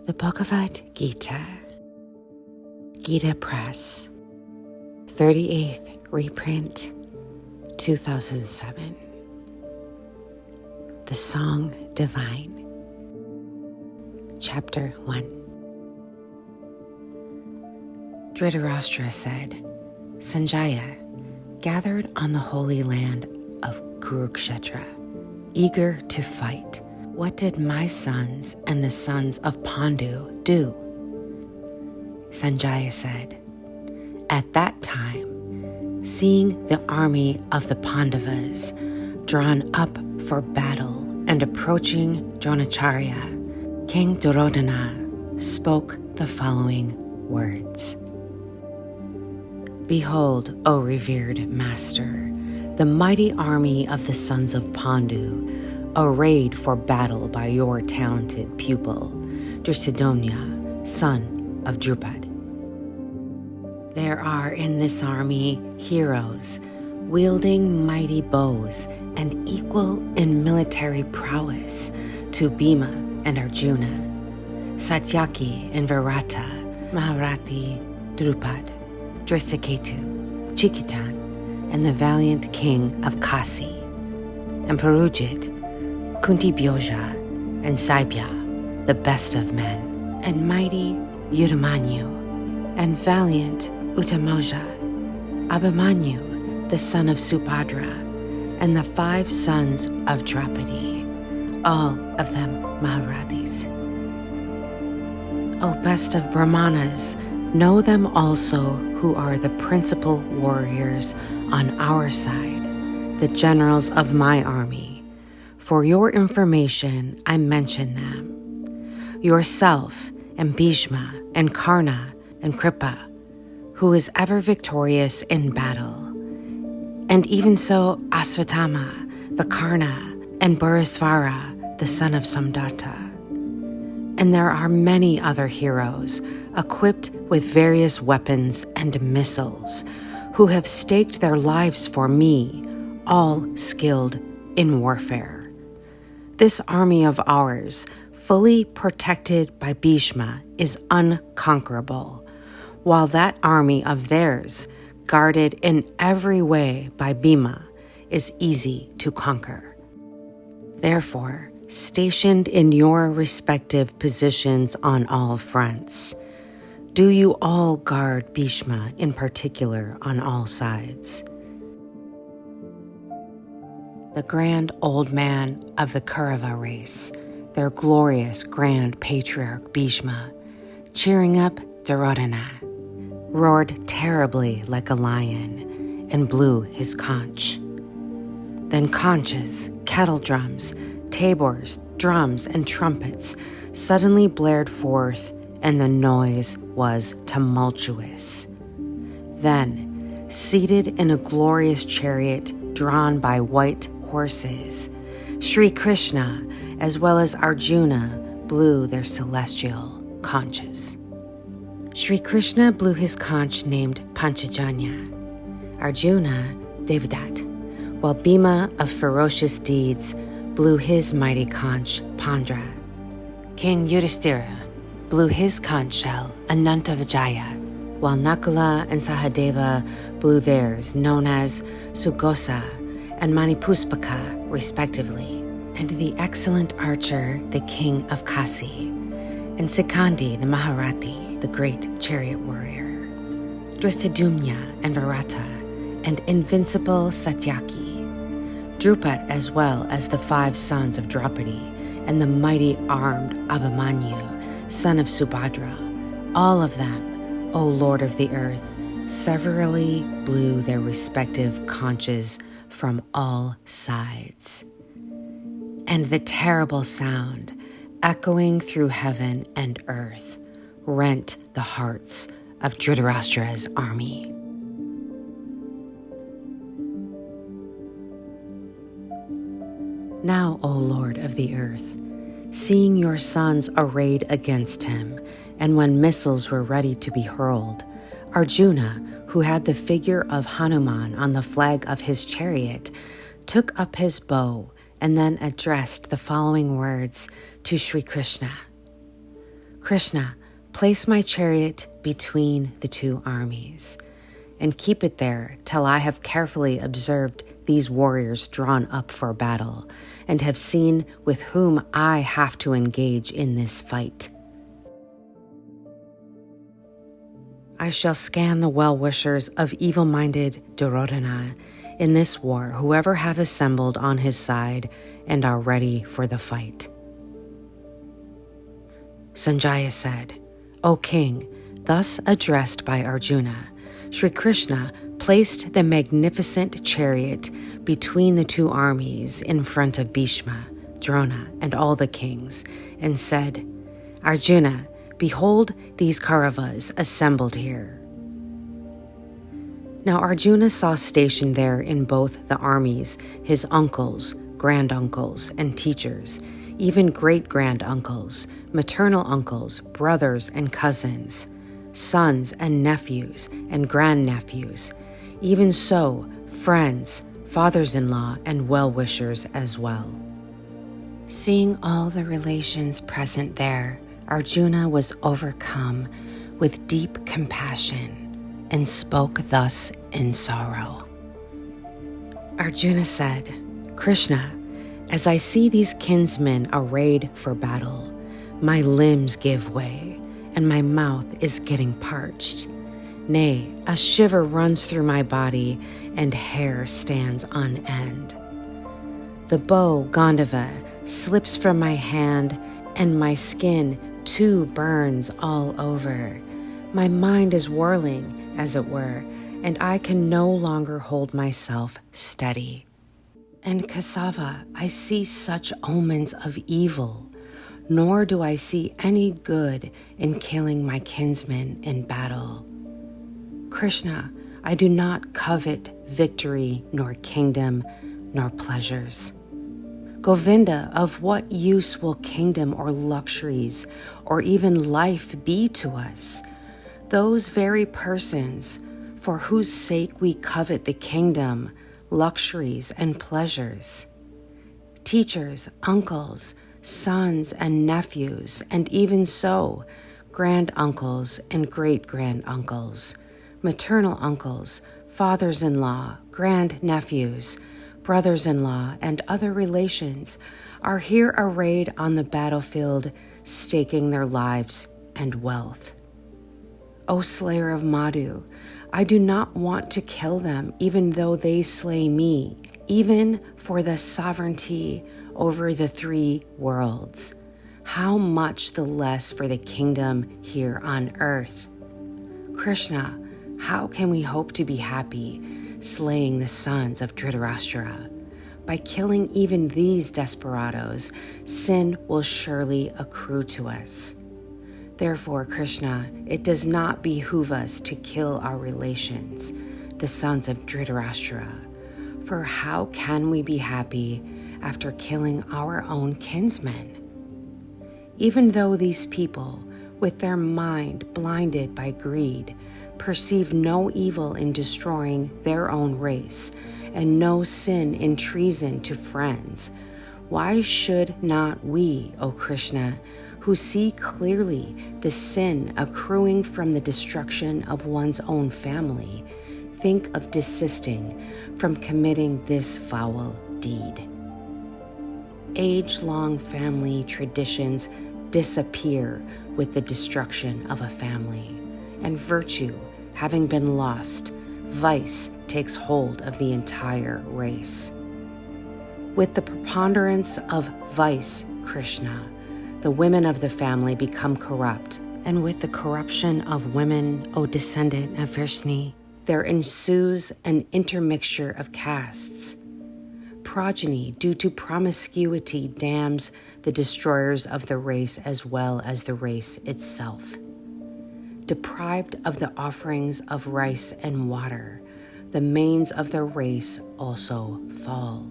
The Bhagavad Gita, Gita Press, 38th reprint, 2007. The Song Divine, Chapter 1. Dhritarashtra said, Sanjaya gathered on the holy land of Kurukshetra, eager to fight. What did my sons and the sons of Pandu do? Sanjaya said, at that time, seeing the army of the Pandavas drawn up for battle and approaching Dronacharya, King Duryodhana spoke the following words. Behold, O revered master, the mighty army of the sons of Pandu, arrayed for battle by your talented pupil, Dhritamashta, son of Drupad. There are in this army heroes wielding mighty bows and equal in military prowess to Bhima and Arjuna, Satyaki and Virata, Maharati, Drupad, Drishtaketu, Chikitan, and the valiant king of Kasi, and Purujit, Kuntibhyoja, and Saibhya, the best of men, and mighty Udamanyu, and valiant Uttamoja, Abhimanyu, the son of Subhadra, and the 5 sons of Draupadi, all of them Maharathis. O best of Brahmanas, know them also who are the principal warriors on our side, the generals of my army. For your information, I mention them. Yourself and Bhishma and Karna and Kripa, who is ever victorious in battle. And even so Asvatthama, Vikarna, and Burisvara, the son of Samdatta. And there are many other heroes equipped with various weapons and missiles who have staked their lives for me, all skilled in warfare. This army of ours, fully protected by Bhishma, is unconquerable, while that army of theirs, guarded in every way by Bhima, is easy to conquer. Therefore, stationed in your respective positions on all fronts, do you all guard Bhishma in particular on all sides. The grand old man of the Kaurava race, their glorious grand patriarch Bhishma, cheering up Duryodhana, roared terribly like a lion and blew his conch. Then conches, kettle drums, tabors, drums, and trumpets suddenly blared forth, and the noise was tumultuous. Then, seated in a glorious chariot drawn by white horses, Sri Krishna, as well as Arjuna, blew their celestial conches. Sri Krishna blew his conch named Panchajanya, Arjuna Devadat, while Bhima of ferocious deeds blew his mighty conch Pandra. King Yudhishthira blew his conch shell Anantavijaya, while Nakula and Sahadeva blew theirs, known as Sugosa and Manipuspaka, respectively, and the excellent archer, the king of Kasi, and Sikandi the Maharathi, the great chariot warrior, Drishtadyumna and Virata, and invincible Satyaki, Drupad, as well as the 5 sons of Draupadi, and the mighty armed Abhimanyu, son of Subhadra, all of them, O Lord of the earth, severally blew their respective conches from all sides. And the terrible sound, echoing through heaven and earth, rent the hearts of Dhritarashtra's army. Now, O Lord of the earth, seeing your sons arrayed against him, and when missiles were ready to be hurled, Arjuna, who had the figure of Hanuman on the flag of his chariot, took up his bow and then addressed the following words to Sri Krishna. Krishna, place my chariot between the two armies, and keep it there till I have carefully observed these warriors drawn up for battle, and have seen with whom I have to engage in this fight. I shall scan the well-wishers of evil-minded Duryodhana in this war, whoever have assembled on his side and are ready for the fight. Sanjaya said, O king, thus addressed by Arjuna, Sri Krishna placed the magnificent chariot between the two armies in front of Bhishma, Drona, and all the kings, and said, Arjuna, behold these Kauravas assembled here. Now Arjuna saw stationed there in both the armies his uncles, granduncles, and teachers, even great-granduncles, maternal uncles, brothers and cousins, sons and nephews and grandnephews, even so friends, fathers-in-law, and well-wishers as well. Seeing all the relations present there, Arjuna was overcome with deep compassion and spoke thus in sorrow. Arjuna said, Krishna, as I see these kinsmen arrayed for battle, my limbs give way, and my mouth is getting parched. Nay, a shiver runs through my body, and hair stands on end. The bow, Gandhava, slips from my hand, and my skin too burns all over. My mind is whirling, as it were, and I can no longer hold myself steady. And Kasava, I see such omens of evil, nor do I see any good in killing my kinsmen in battle. Krishna, I do not covet victory, nor kingdom, nor pleasures. Govinda, of what use will kingdom or luxuries or even life be to us? Those very persons for whose sake we covet the kingdom, luxuries, and pleasures. Teachers, uncles, sons and nephews, and even so, granduncles and great-granduncles, maternal uncles, fathers-in-law, grandnephews, brothers-in-law, and other relations are here arrayed on the battlefield, staking their lives and wealth. O slayer of Madhu, I do not want to kill them, even though they slay me, even for the sovereignty over the three worlds. How much the less for the kingdom here on earth? Krishna, how can we hope to be happy slaying the sons of Dhritarashtra? By killing even these desperados, sin will surely accrue to us. Therefore, Krishna, it does not behoove us to kill our relations, the sons of Dhritarashtra. For how can we be happy after killing our own kinsmen? Even though these people, with their mind blinded by greed, perceive no evil in destroying their own race and no sin in treason to friends, why should not we, O Krishna, who see clearly the sin accruing from the destruction of one's own family, think of desisting from committing this foul deed? Age-long family traditions disappear with the destruction of a family, and virtue, having been lost, vice takes hold of the entire race. With the preponderance of vice, Krishna, the women of the family become corrupt, and with the corruption of women, O descendant of Vrishni, there ensues an intermixture of castes. Progeny, due to promiscuity, damns the destroyers of the race as well as the race itself. Deprived of the offerings of rice and water, the manes of the race also fall.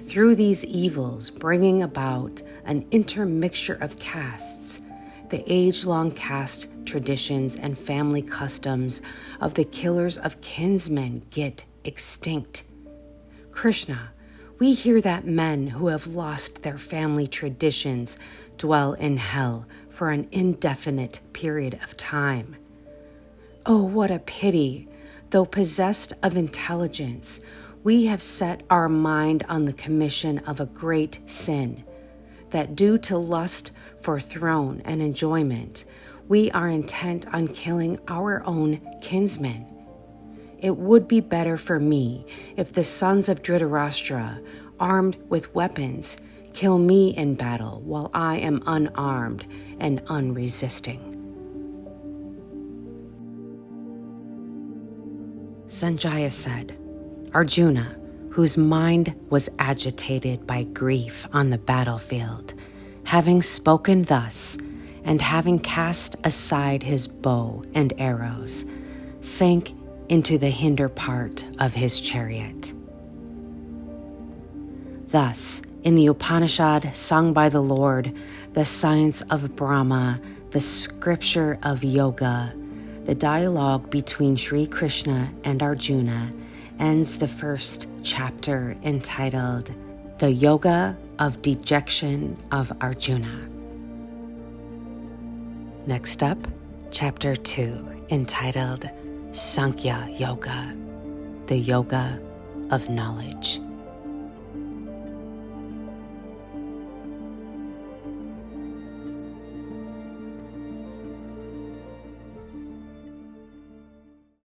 Through these evils, bringing about an intermixture of castes, the age-long caste traditions and family customs of the killers of kinsmen get extinct. Krishna, we hear that men who have lost their family traditions dwell in hell for an indefinite period of time. Oh, what a pity! Though possessed of intelligence, we have set our mind on the commission of a great sin, that due to lust for throne and enjoyment, we are intent on killing our own kinsmen. It would be better for me if the sons of Dhritarashtra, armed with weapons, kill me in battle while I am unarmed and unresisting. Sanjaya said, Arjuna, whose mind was agitated by grief on the battlefield, having spoken thus, and having cast aside his bow and arrows, sank into the hinder part of his chariot. Thus, in the Upanishad sung by the Lord, the science of Brahma, the scripture of yoga, the dialogue between Sri Krishna and Arjuna ends the first chapter entitled The Yoga of Dejection of Arjuna. Next up, chapter 2, entitled Sankhya Yoga, the Yoga of Knowledge.